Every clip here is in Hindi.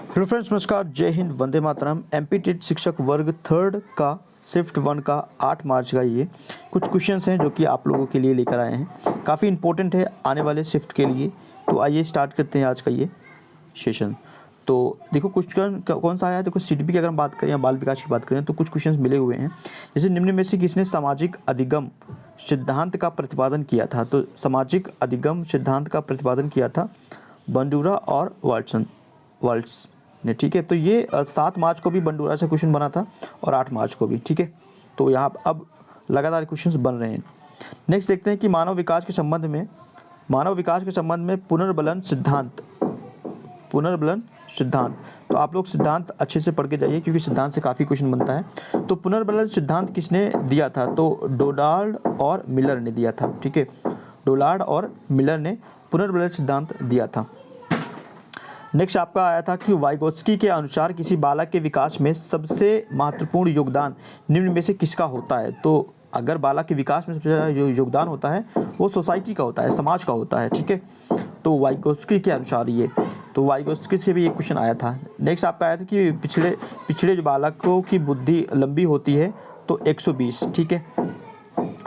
हेलो फ्रेंड्स, नमस्कार, जय हिंद, वंदे मातरम। एमपी शिक्षक वर्ग थर्ड का शिफ्ट 1 का 8 मार्च का ये कुछ क्वेश्चंस हैं जो कि आप लोगों के लिए लेकर आए हैं। काफ़ी इंपॉर्टेंट है आने वाले शिफ्ट के लिए। तो आइए स्टार्ट करते हैं आज का ये सेशन। तो देखो क्वेश्चन कौन सा आया है। देखो सीडीपी की अगर हम बात करें या बाल विकास की बात करें तो कुछ क्वेश्चंस मिले हुए हैं। जैसे निम्न में से किसने सामाजिक अधिगम सिद्धांत का प्रतिपादन किया था। तो सामाजिक अधिगम सिद्धांत का प्रतिपादन किया था बंडूरा और वाल्ट्स ने। ठीक है, तो ये 7 मार्च को भी बंडूरा से क्वेश्चन बना था और 8 मार्च को भी। ठीक है, तो यहाँ अब लगातार क्वेश्चंस बन रहे हैं। नेक्स्ट देखते हैं कि मानव विकास के संबंध में पुनर्बलन सिद्धांत। तो आप लोग सिद्धांत अच्छे से पढ़ के जाइए क्योंकि सिद्धांत से काफ़ी क्वेश्चन बनता है। तो पुनर्बलन सिद्धांत किसने दिया था। तो डोनाल्ड और मिलर ने दिया था। ठीक है, डोनाल्ड और मिलर ने पुनर्बलन सिद्धांत दिया था। नेक्स्ट आपका आया था कि वाइगोत्स्की के अनुसार किसी बालक के विकास में सबसे महत्वपूर्ण योगदान निम्न में से किसका होता है। तो अगर बालक के विकास में सबसे ज़्यादा जो योगदान होता है वो सोसाइटी का होता है, समाज का होता है। ठीक है, तो वाइगोत्स्की के अनुसार ये, तो वाइगोत्स्की से भी एक क्वेश्चन आया था। नेक्स्ट आपका आया था कि पिछड़े जो बालकों की बुद्धि लंबी होती है तो 120। ठीक है,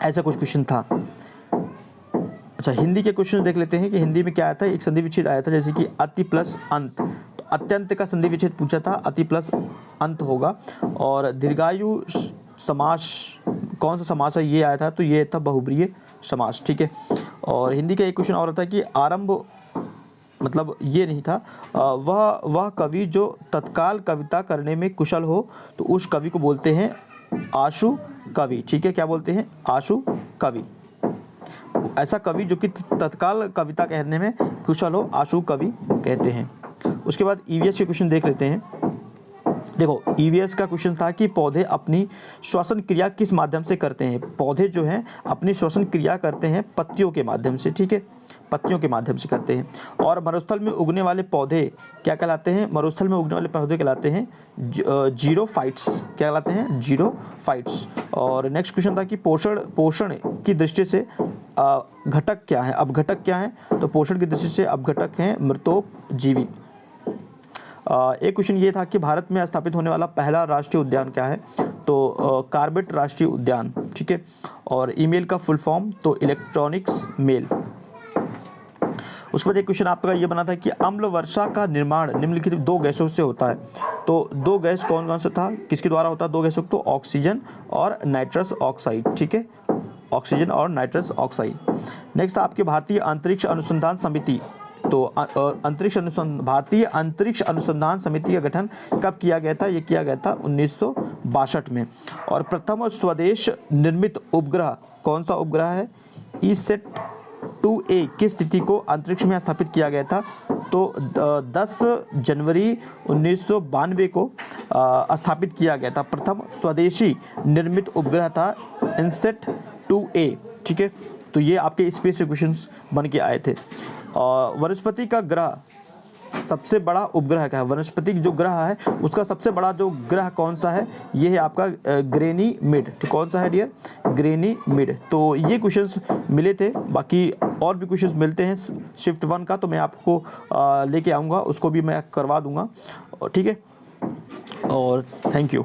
ऐसा कुछ क्वेश्चन था। अच्छा, हिंदी के क्वेश्चन देख लेते हैं कि हिंदी में क्या आया था। एक संधि विच्छेद आया था जैसे कि अति प्लस अंत। तो अत्यंत का संधि विच्छेद पूछा था, अति प्लस अंत होगा। और दीर्घायु समास कौन सा समास है ये आया था, तो ये था बहुब्रीहि समास। ठीक है, और हिंदी का एक क्वेश्चन और था कि आरंभ, मतलब ये नहीं था, वह कवि जो तत्काल कविता करने में कुशल हो तो उस कवि को बोलते हैं आशु कवि। ठीक है, क्या बोलते हैं, आशु कवि। ऐसा कवि जो कि तत्काल कविता कहने में कुशल हो, आशु कवि कहते हैं। उसके बाद ईवीएस के क्वेश्चन देख लेते हैं। देखो ईवीएस का क्वेश्चन था कि पौधे अपनी श्वसन क्रिया किस माध्यम से करते हैं। पौधे जो हैं अपनी श्वसन क्रिया करते हैं पत्तियों के माध्यम से। ठीक है, पत्तियों के माध्यम से करते हैं। और मरुस्थल में उगने वाले पौधे क्या कहलाते हैं। मरुस्थल में उगने वाले पौधे कहलाते हैं जीरोफाइट्स। क्या कहलाते हैं, जीरोफाइट्स। और नेक्स्ट क्वेश्चन था कि पोषण की दृष्टि से घटक क्या है, अपघटक क्या है। तो पोषण की दृष्टि से अपघटक हैं मृतोपजीवी। एक क्वेश्चन ये था कि भारत में स्थापित होने वाला पहला राष्ट्रीय उद्यान क्या है। तो कार्बेट राष्ट्रीय उद्यान। ठीक है, और ईमेल का फुल फॉर्म तो इलेक्ट्रॉनिक्स मेल। उसके बाद एक क्वेश्चन आपका ये बना था कि अम्ल वर्षा का निर्माण निम्नलिखित 2 गैसों से होता है। तो 2 गैस कौन कौन सा था, किसके द्वारा होता है 2 गैसों, तो ऑक्सीजन और नाइट्रस ऑक्साइड। ठीक है, ऑक्सीजन और नाइट्रस ऑक्साइड। नेक्स्ट आपके भारतीय अंतरिक्ष अनुसंधान समिति। तो भारतीय अंतरिक्ष अनुसंधान समिति का गठन कब किया गया था। ये किया गया था 1962 में। और प्रथम स्वदेश निर्मित उपग्रह कौन सा उपग्रह है, ईसेट 2A किस तिथि को अंतरिक्ष में स्थापित किया गया था। तो 10 जनवरी 1992 को स्थापित किया गया था। प्रथम स्वदेशी निर्मित उपग्रह था इनसेट 2A। ठीक है, तो ये आपके स्पेस से क्वेश्चंस बन के आए थे। वनस्पति का ग्रह सबसे बड़ा उपग्रह क्या है। वनस्पति जो ग्रह है उसका सबसे बड़ा जो ग्रह कौन सा है, ये है आपका ग्रेनीमिड। तो कौन सा है डियर, ग्रेनीमिड। तो ये क्वेश्चंस मिले थे, बाकी और भी क्वेश्चंस मिलते हैं शिफ्ट 1 का, तो मैं आपको लेके आऊँगा, उसको भी मैं करवा दूँगा। ठीक है, और थैंक यू।